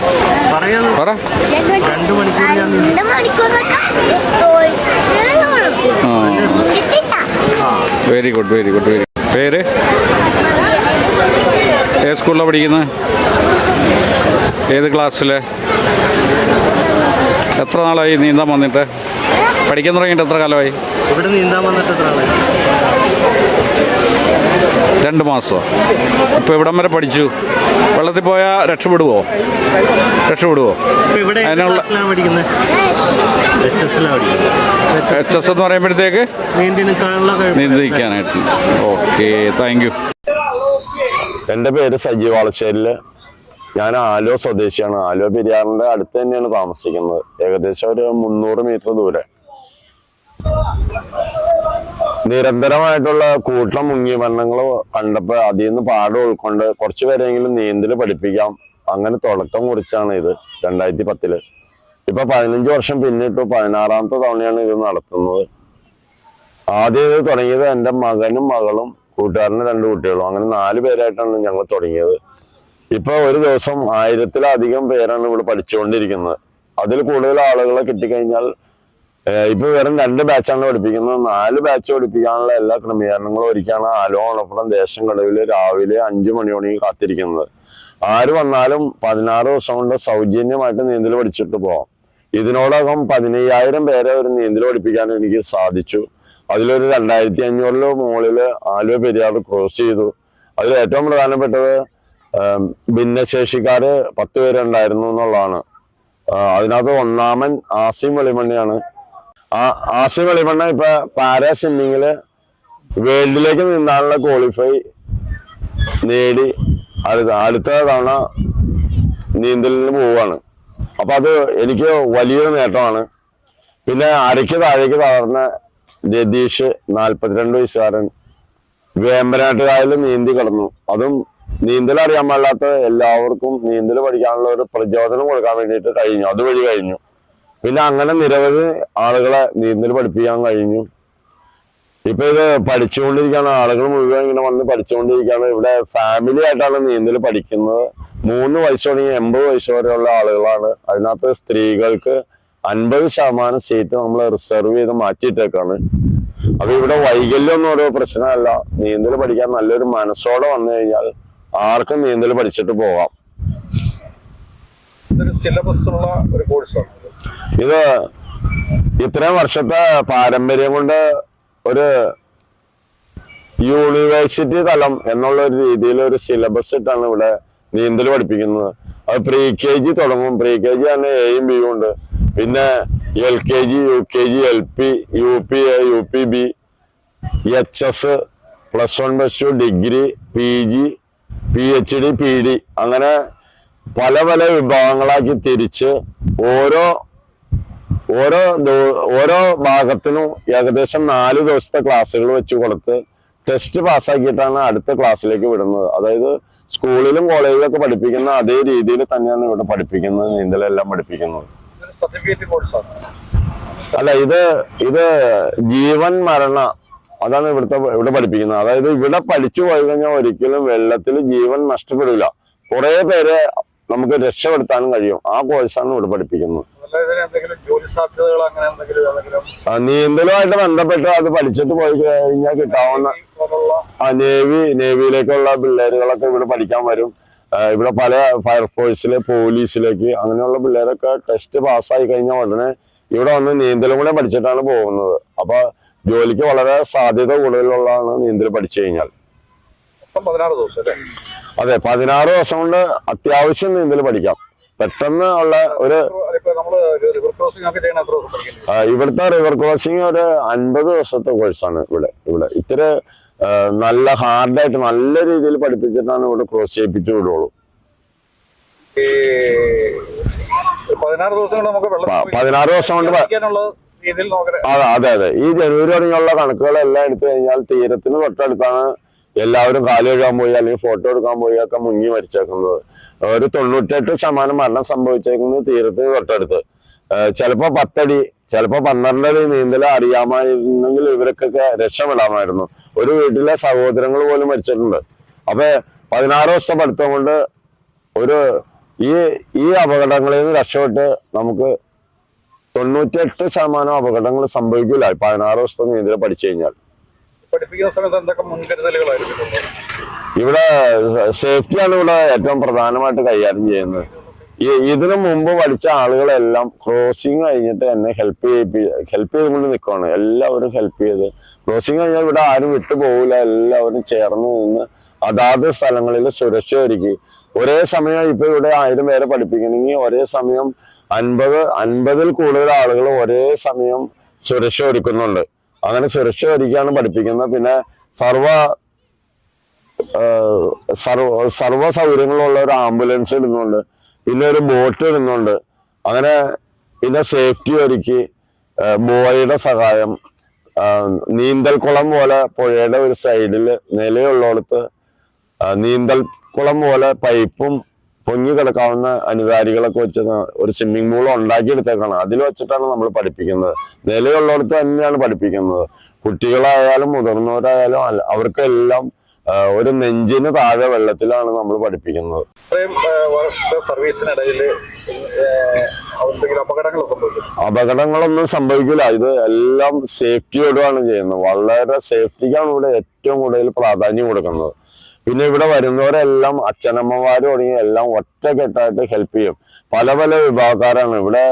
പറ. 2 മണിക്കൂർ വെരി ഗുഡ്. പേര്? ഏത് സ്കൂളിലാണ് പഠിക്കുന്നത്? ഏത് ക്ലാസ്സിൽ? എത്ര നാളായി നീന്താൻ വന്നിട്ട്? പഠിക്കാൻ തുടങ്ങിയിട്ട് എത്ര കാലമായി? ഇവിടെ നീന്താൻ വന്നിട്ട് എത്ര നാളായി? 2 മാസം. ഇപ്പോൾ ഇവിടം വരെ പഠിച്ചു. വെള്ളത്തിൽ പോയാൽ രക്ഷപ്പെടുവോ? അതിനുള്ള HS എന്ന് പറയുമ്പോഴത്തേക്ക് നീന്തി നിൽക്കാനായിട്ട്. Okay, thank you. എൻ്റെ പേര് സജീവ് വളശ്ശേരിൽ. ഞാൻ ആലുവ സ്വദേശിയാണ്. ആലുവ പെരിയാറിൻ്റെ അടുത്ത് തന്നെയാണ് താമസിക്കുന്നത്. ഏകദേശം ഒരു 300 മീറ്റർ ദൂരെ. നിരന്തരമായിട്ടുള്ള കൂട്ടം മുങ്ങി മരണങ്ങൾ കണ്ടപ്പോൾ അതിൽ നിന്ന് പാഠം ഉൾക്കൊണ്ട് കുറച്ചു പേരെങ്കിലും നീന്തൽ പഠിപ്പിക്കാം, അങ്ങനെ തുടക്കം കുറിച്ചാണ് ഇത് 2010. ഇപ്പൊ 15 വർഷം പിന്നിട്ടു. 16ാമത്തെ തവണയാണ് ഇത് നടത്തുന്നത്. ആദ്യം ഇത് തുടങ്ങിയത് എൻ്റെ മകനും മകളും കൂട്ടുകാരന് 2 കുട്ടികളും, അങ്ങനെ 4 പേരായിട്ടാണ് ഞങ്ങൾ തുടങ്ങിയത്. ഇപ്പൊ ഒരു ദിവസം 1000-ലധികം പേരാണ് ഇവിടെ പഠിച്ചുകൊണ്ടിരിക്കുന്നത്. അതിൽ കൂടുതൽ ആളുകളെ കിട്ടിക്കഴിഞ്ഞാൽ ഇപ്പൊ വെറും 2 ബാച്ചാണ് പഠിപ്പിക്കുന്നത്. 4 ബാച്ച് പഠിപ്പിക്കാനുള്ള എല്ലാ ക്രമീകരണങ്ങളും ഒരുക്കാണ് ആലുവ ഓണപ്പുറം ദേശം കടവിൽ രാവിലെ 5 മണിയോടെയും കാത്തിരിക്കുന്നത്. ആര് വന്നാലും 16 ദിവസം കൊണ്ട് സൗജന്യമായിട്ട് നീന്തൽ പഠിച്ചിട്ട് പോവാം. ഇതിനോടകം 15,000 പേരെ ഒരു നീന്തൽ പഠിപ്പിക്കാൻ എനിക്ക് സാധിച്ചു. അതിലൊരു 2500 മുകളില് ആലുവ പെരിയാർ ക്രോസ് ചെയ്തു. അതിൽ ഏറ്റവും പ്രധാനപ്പെട്ടത് ഭിന്നശേഷിക്കാര് 10 പേരുണ്ടായിരുന്നു എന്നുള്ളതാണ്. അതിനകത്ത് ഒന്നാമൻ ആസിം വെളിമണ്ണിയാണ്. ആസിഫ് അലിമണ്ണ ഇപ്പൊ പാരാ സ്വിമ്മിങ്ങില് വേൾഡിലേക്ക് നീന്താനുള്ള ക്വാളിഫൈ നേടി അടുത്ത തവണ നീന്തലിന് പോവാണ്. അപ്പൊ അത് എനിക്ക് വലിയൊരു നേട്ടമാണ്. പിന്നെ അരയ്ക്ക് താഴേക്ക് തളർന്ന രതീഷ് 42 വയസ്സുകാരൻ വേമ്പനാട്ടുകായൽ നീന്തി കിടന്നു. അതും നീന്തൽ അറിയാൻ പാടില്ലാത്ത എല്ലാവർക്കും നീന്തൽ പഠിക്കാനുള്ള ഒരു പ്രചോദനം കൊടുക്കാൻ വേണ്ടിയിട്ട് കഴിഞ്ഞു, അതുവഴി കഴിഞ്ഞു. പിന്നെ അങ്ങനെ നിരവധി ആളുകളെ നീന്തൽ പഠിപ്പിക്കാൻ കഴിഞ്ഞു. ഇപ്പൊ ഇത് പഠിച്ചുകൊണ്ടിരിക്കുകയാണ്, ആളുകൾ മുഴുവൻ ഇങ്ങനെ വന്ന് പഠിച്ചുകൊണ്ടിരിക്കുകയാണ്. ഇവിടെ ഫാമിലി ആയിട്ടാണ് നീന്തൽ പഠിക്കുന്നത്. 3 വയസ്സ് തുടങ്ങി 80 വയസ്സ് വരെയുള്ള ആളുകളാണ്. അതിനകത്ത് സ്ത്രീകൾക്ക് 50% സീറ്റ് നമ്മൾ റിസർവ് ചെയ്ത് മാറ്റിയിട്ടേക്കാണ്. അപ്പൊ ഇവിടെ വൈകല്യമൊന്നും ഓരോ പ്രശ്നമല്ല. നീന്തൽ പഠിക്കാൻ നല്ലൊരു മനസ്സോടെ വന്നു കഴിഞ്ഞാൽ ആർക്കും നീന്തൽ പഠിച്ചിട്ട് പോകാം. ഇത് ഇത്രയും വർഷത്തെ പാരമ്പര്യം കൊണ്ട് ഒരു യൂണിവേഴ്സിറ്റി തലം എന്നുള്ള ഒരു രീതിയിൽ ഒരു സിലബസ് ഇട്ടാണ് ഇവിടെ നീന്തൽ പഠിപ്പിക്കുന്നത്. അത് pre-KG തുടങ്ങും. pre-KG തന്നെ എയും ബിയും ഉണ്ട്. പിന്നെ LKG, UKG, LP, UPA, UPB, HS, +1 +2, degree, PG, PhD, PD അങ്ങനെ പല പല വിഭാഗങ്ങളാക്കി തിരിച്ച് ഓരോ ഭാഗത്തിനും ഏകദേശം 4 ദിവസത്തെ ക്ലാസ്സുകൾ വെച്ച് കൊടുത്ത് ടെസ്റ്റ് പാസ്സാക്കിയിട്ടാണ് അടുത്ത ക്ലാസ്സിലേക്ക് വിടുന്നത്. അതായത് സ്കൂളിലും കോളേജിലൊക്കെ പഠിപ്പിക്കുന്ന അതേ രീതിയിൽ തന്നെയാണ് ഇവിടെ പഠിപ്പിക്കുന്നത്, നീന്തലെല്ലാം പഠിപ്പിക്കുന്നത്. അല്ല, ഇത് ജീവൻ മരണ അതാണ് ഇവിടെ പഠിപ്പിക്കുന്നത്. അതായത് ഇവിടെ പഠിച്ചു പോയി കഴിഞ്ഞാൽ ഒരിക്കലും വെള്ളത്തിൽ ജീവൻ നഷ്ടപ്പെടില്ല. കുറെ പേരെ നമുക്ക് രക്ഷപ്പെടുത്താനും കഴിയും. ആ കോഴ്സാണ് ഇവിടെ പഠിപ്പിക്കുന്നത്. നീന്തലുമായിട്ട് ബന്ധപ്പെട്ട് അത് പഠിച്ചിട്ട് പോയി കഴിഞ്ഞാൽ കിട്ടാവുന്ന നേവിയിലേക്കുള്ള പിള്ളേരുകളൊക്കെ ഇവിടെ പഠിക്കാൻ വരും. ഇവിടെ പല ഫയർഫോഴ്സിലെ പോലീസിലേക്ക് അങ്ങനെയുള്ള പിള്ളേരൊക്കെ ടെസ്റ്റ് പാസ്സായി കഴിഞ്ഞാൽ ഉടനെ ഇവിടെ വന്ന് നീന്തലും കൂടെ പഠിച്ചിട്ടാണ് പോകുന്നത്. അപ്പൊ ജോലിക്ക് വളരെ സാധ്യത കൂടുതലുള്ളതാണ് നീന്തൽ പഠിച്ചു കഴിഞ്ഞാൽ. 16 ദിവസം അല്ലേ? അതെ, 16 ദിവസം കൊണ്ട് അത്യാവശ്യം നീന്തൽ പഠിക്കാം. പെട്ടെന്ന് ഉള്ള ഒരു ഇവിടുത്തെ റിവർ ക്രോസിംഗ് ഒരു 50 ദിവസത്തെ കോഴ്സാണ് ഇവിടെ ഇത്ര നല്ല ഹാർഡായിട്ട് നല്ല രീതിയിൽ പഠിപ്പിച്ചിട്ടാണ് ഇവിടെ ക്രോസ് ചെയ്യിപ്പിച്ചു വിടുള്ളൂ. 16 ദിവസം കൊണ്ട് നമുക്ക് 16 ദിവസം കൊണ്ട് അതെ. ഈ ജനുവരി തുടങ്ങിയുള്ള കണക്കുകളെല്ലാം എടുത്തു കഴിഞ്ഞാൽ തീരത്തിന് തൊട്ടടുത്താണ് എല്ലാവരും കാല് കഴുകാൻ പോയി അല്ലെങ്കിൽ ഫോട്ടോ എടുക്കാൻ പോയി ഒക്കെ മുങ്ങി മരിച്ചേക്കുന്നത്. ഒരു 98% മരണം സംഭവിച്ചേക്കുന്നത് തീരത്തിന് തൊട്ടടുത്ത്. ചിലപ്പോ 10 അടി, ചിലപ്പോ 12 അടി നീന്തൽ അറിയാമായിരുന്നെങ്കിൽ ഇവർക്കൊക്കെ രക്ഷപ്പെടാമായിരുന്നു. ഒരു വീട്ടിലെ സഹോദരങ്ങൾ പോലും മരിച്ചിട്ടുണ്ട്. അപ്പൊ 16 ദിവസത്തെ പഠിത്തം കൊണ്ട് ഈ അപകടങ്ങളിൽ നിന്ന് രക്ഷപ്പെട്ട് നമുക്ക് 98% അപകടങ്ങൾ സംഭവിക്കില്ല 16 ദിവസത്തെ നീന്തൽ പഠിച്ചു കഴിഞ്ഞാൽ. പഠിപ്പിക്കുന്ന സമയത്ത് എന്തൊക്കെ മുൻകരുതലുകളായിരുന്നു? ഇവിടെ സേഫ്റ്റിയാണ് ഇവിടെ ഏറ്റവും പ്രധാനമായിട്ട് കൈകാര്യം ചെയ്യുന്നത്. ഇതിനു മുമ്പ് പഠിച്ച ആളുകളെല്ലാം ക്രോസിങ് കഴിഞ്ഞിട്ട് എന്നെ ഹെൽപ്പ് ചെയ്തുകൊണ്ട് നിൽക്കുകയാണ്. എല്ലാവരും ഹെൽപ്പ് ചെയ്ത് ക്രോസിങ് കഴിഞ്ഞാൽ ഇവിടെ ആരും വിട്ടു പോകില്ല. എല്ലാവരും ചേർന്ന് നിന്ന് അതാത് സ്ഥലങ്ങളിൽ സുരക്ഷ ഒരുക്കി ഒരേ സമയം ഇപ്പൊ ഇവിടെ 1000 പേരെ പഠിപ്പിക്കണമെങ്കിൽ ഒരേ സമയം 50-ൽ കൂടുതൽ ആളുകൾ ഒരേ സമയം സുരക്ഷ ഒരുക്കുന്നുണ്ട്. അങ്ങനെ സുരക്ഷ ഒരുക്കിയാണ് പഠിപ്പിക്കുന്നത്. പിന്നെ സർവ സൗകര്യങ്ങളുള്ള ഒരു ആംബുലൻസ് ഇടുന്നുണ്ട്, പിന്നെ ഒരു ബോട്ട് ഇടുന്നുണ്ട്. അങ്ങനെ പിന്നെ സേഫ്റ്റി ഒരുക്കി ബോയുടെ സഹായം, നീന്തൽക്കുളം പോലെ പുഴയുടെ ഒരു സൈഡിൽ നിലയുള്ളിടത്ത് നീന്തൽക്കുളം പോലെ പൈപ്പും പൊങ്ങി കിടക്കാവുന്ന അനുകാരികളൊക്കെ വെച്ച് ഒരു സ്വിമ്മിംഗ് പൂൾ ഉണ്ടാക്കിയെടുത്തേക്കാണ്. അതിൽ വെച്ചിട്ടാണ് നമ്മൾ പഠിപ്പിക്കുന്നത്. നിലയുള്ളിടത്ത് തന്നെയാണ് പഠിപ്പിക്കുന്നത്. കുട്ടികളായാലും മുതിർന്നവരായാലും അവർക്കെല്ലാം ഒരു നെഞ്ചിന് താഴെ വെള്ളത്തിലാണ് നമ്മൾ പഠിപ്പിക്കുന്നത്. അപകടങ്ങളൊന്നും സംഭവിക്കില്ല. ഇത് എല്ലാം സേഫ്റ്റിയോടാണ് ചെയ്യുന്നത്. വളരെ സേഫ്റ്റിക്കാണ് ഇവിടെ ഏറ്റവും കൂടുതൽ പ്രാധാന്യം കൊടുക്കുന്നത്. പിന്നെ ഇവിടെ വരുന്നവരെല്ലാം അച്ഛനമ്മമാരും തുടങ്ങി എല്ലാം ഒറ്റക്കെട്ടായിട്ട് ഹെൽപ്പ് ചെയ്യും. പല പല വിഭാഗക്കാരാണ് ഇവിടെ.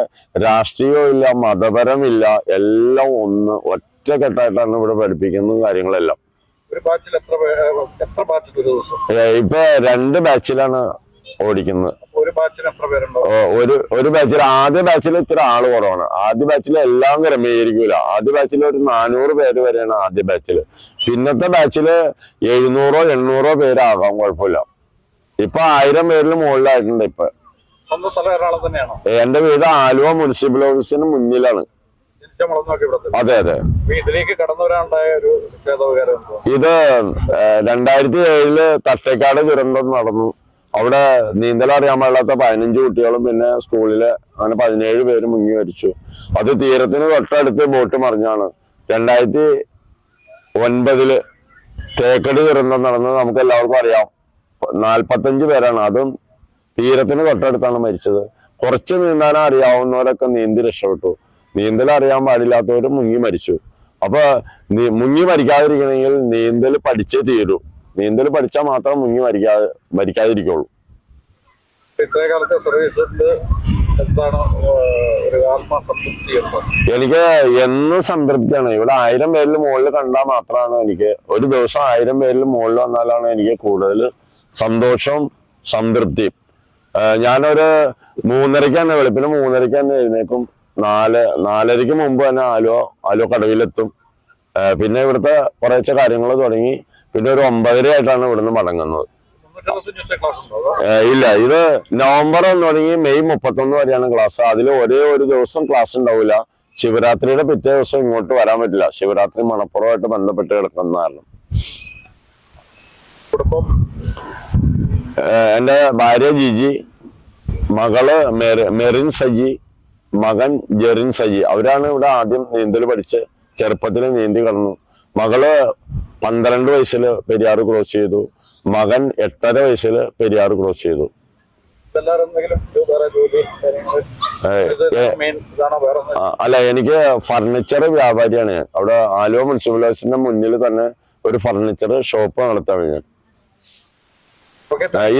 രാഷ്ട്രീയവും ഇല്ല, മതപരമില്ല, എല്ലാം ഒറ്റക്കെട്ടായിട്ടാണ് ഇവിടെ പഠിപ്പിക്കുന്ന കാര്യങ്ങളെല്ലാം. ഒരു ബാച്ചിൽ എത്ര ബാച്ച് ഒരു ദിവസം? ഇപ്പൊ 2 ബാച്ചിലാണ് ഓടിക്കുന്നത്. ഒരു ബാച്ചിന് എത്ര പേരുണ്ടോ? ഒരു ബാച്ചിൽ ആദ്യ ബാച്ചിൽ ഇത്തിരി ആള് കുറവാണ്. ആദ്യ ബാച്ചിൽ എല്ലാം ക്രമീകരിക്കൂല. ആദ്യ ബാച്ചിൽ ഒരു 400 പേര് വരെയാണ് ആദ്യ ബാച്ചില്. പിന്നത്തെ ബാച്ചില് 700-800 പേരാകാം, കുഴപ്പമില്ല. ഇപ്പൊ 1000 പേരിൽ മുകളിലായിട്ടുണ്ട്. ഇപ്പൊ സ്വന്തം സ്ഥലം എറണാകുളം തന്നെയാണോ? എന്റെ വീട് ആലുവ മുനിസിപ്പൽ ഓഫീസിന് മുന്നിലാണ്. അതെ അതെ. ഇതിലേക്ക് കടന്നു വരാനുണ്ടായ ഒരു ഇത് 2007 തട്ടേക്കാട് ദുരന്തം നടന്നു. അവിടെ നീന്തലറിയാൻ പാടില്ലാത്ത 15 കുട്ടികളും പിന്നെ സ്കൂളിലെ അങ്ങനെ 17 പേര് മുങ്ങി മരിച്ചു. അത് തീരത്തിന് തൊട്ടടുത്ത് ബോട്ട് മറിഞ്ഞാണ്. 2009 തേക്കടി ദുരന്തം നടന്നത് നമുക്ക് എല്ലാവർക്കും അറിയാം. 45 പേരാണ്, അതും തീരത്തിന് തൊട്ടടുത്താണ് മരിച്ചത്. കുറച്ച് നീന്താൻ അറിയാവുന്നവരൊക്കെ നീന്തി രക്ഷപ്പെട്ടു. നീന്തൽ അറിയാൻ പാടില്ലാത്തവരും മുങ്ങി മരിച്ചു. അപ്പൊ മുങ്ങി മരിക്കാതിരിക്കണമെങ്കിൽ നീന്തൽ പഠിച്ചേ തീരൂ. നീന്തൽ പഠിച്ചാൽ മാത്രം മുങ്ങി മരിക്കാതിരിക്കുള്ളൂ. ഇത്രകാലത്തെ സർവീസിന്റെ എന്താണ് ഒരു ആത്മസംതൃപ്തി? എനിക്ക് എന്നും സംതൃപ്തിയാണ്. ഇവിടെ 1000 പേരിൽ മുകളിൽ കണ്ടാൽ മാത്രമാണ് എനിക്ക്, ഒരു ദിവസം 1000 പേരിൽ മുകളിൽ വന്നാലാണ് എനിക്ക് കൂടുതൽ സന്തോഷവും സംതൃപ്തിയും. ഞാനൊരു 3:30 തന്നെ, വെളുപ്പിന് 3:30 തന്നെ എഴുന്നേക്കും. 4:30 മുമ്പ് തന്നെ ആലുവ കടവിലെത്തും. പിന്നെ ഇവിടുത്തെ കുറേശ്ശെ കാര്യങ്ങൾ തുടങ്ങി പിന്നെ ഒരു 9:30 ആയിട്ടാണ് ഇവിടുന്ന് മടങ്ങുന്നത്. ഇല്ല, ഇത് നവംബർ 1 തുടങ്ങി മെയ് 31 വരെയാണ് ക്ലാസ്. അതിൽ ഒരേ ഒരു ദിവസം ക്ലാസ് ഉണ്ടാവില്ല. ശിവരാത്രിയുടെ പിറ്റേ ദിവസം ഇങ്ങോട്ട് വരാൻ പറ്റില്ല. ശിവരാത്രി മണപ്പുറമായിട്ട് ബന്ധപ്പെട്ട് കിടക്കുന്ന കാരണം. എന്റെ ഭാര്യ ജിജി, മകള് മെറിൻ സജി, മകൻ ജെറിൻ സജി. അവരാണ് ഇവിടെ ആദ്യം നീന്തൽ പഠിച്ച് ചെറുപ്പത്തിൽ നീന്തി കടന്നു. മകള് 12 വയസ്സിൽ പെരിയാർ ക്രോസ് ചെയ്തു. മകൻ 8.5 വയസ്സിൽ പെരിയാർ ക്രോസ് ചെയ്തു. അല്ല, എനിക്ക് ഫർണിച്ചർ വ്യാപാരിയാണ്. അവിടെ ആലുവ മുനിസിപ്പൽ ഓഫീസിന്റെ മുന്നിൽ തന്നെ ഒരു ഫർണിച്ചർ ഷോപ്പ് നടത്താണ് ഞാൻ.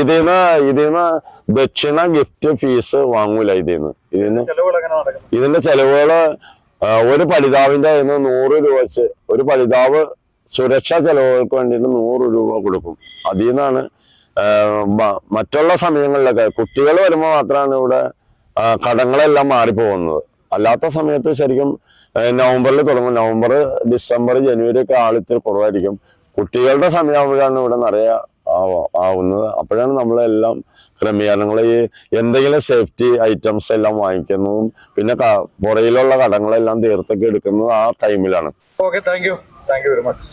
ഇതിന്ന് ദക്ഷിണ ഗിഫ്റ്റ് ഫീസ് വാങ്ങൂല. ഇതിന്റെ ചെലവുകള് ഒരു പഠിതാവിന്റെ 100 രൂപ വെച്ച്, ഒരു പഠിതാവ് സുരക്ഷാ ചെലവുകൾക്ക് വേണ്ടിയിട്ട് 100 രൂപ കൊടുക്കും. അതിൽ നിന്നാണ് മറ്റുള്ള സമയങ്ങളിലൊക്കെ കുട്ടികൾ വരുമ്പോൾ മാത്രമാണ് ഇവിടെ കടങ്ങളെല്ലാം മാറിപ്പോകുന്നത്. അല്ലാത്ത സമയത്ത് ശരിക്കും നവംബറിൽ തുടങ്ങും. നവംബർ, ഡിസംബർ, ജനുവരി ഒക്കെ ആളിത്തിരി കുറവായിരിക്കും. കുട്ടികളുടെ സമയമാകുമ്പോഴാണ് ഇവിടെ നിറയെ ആവുന്നത്. അപ്പോഴാണ് നമ്മളെല്ലാം ക്രമീകരണങ്ങൾ, ഈ എന്തെങ്കിലും സേഫ്റ്റി ഐറ്റംസ് എല്ലാം വാങ്ങിക്കുന്നതും പിന്നെ പുറയിലുള്ള കടങ്ങളെല്ലാം തീർത്തൊക്കെ എടുക്കുന്നത് ആ ടൈമിലാണ്. Okay, thank you very much.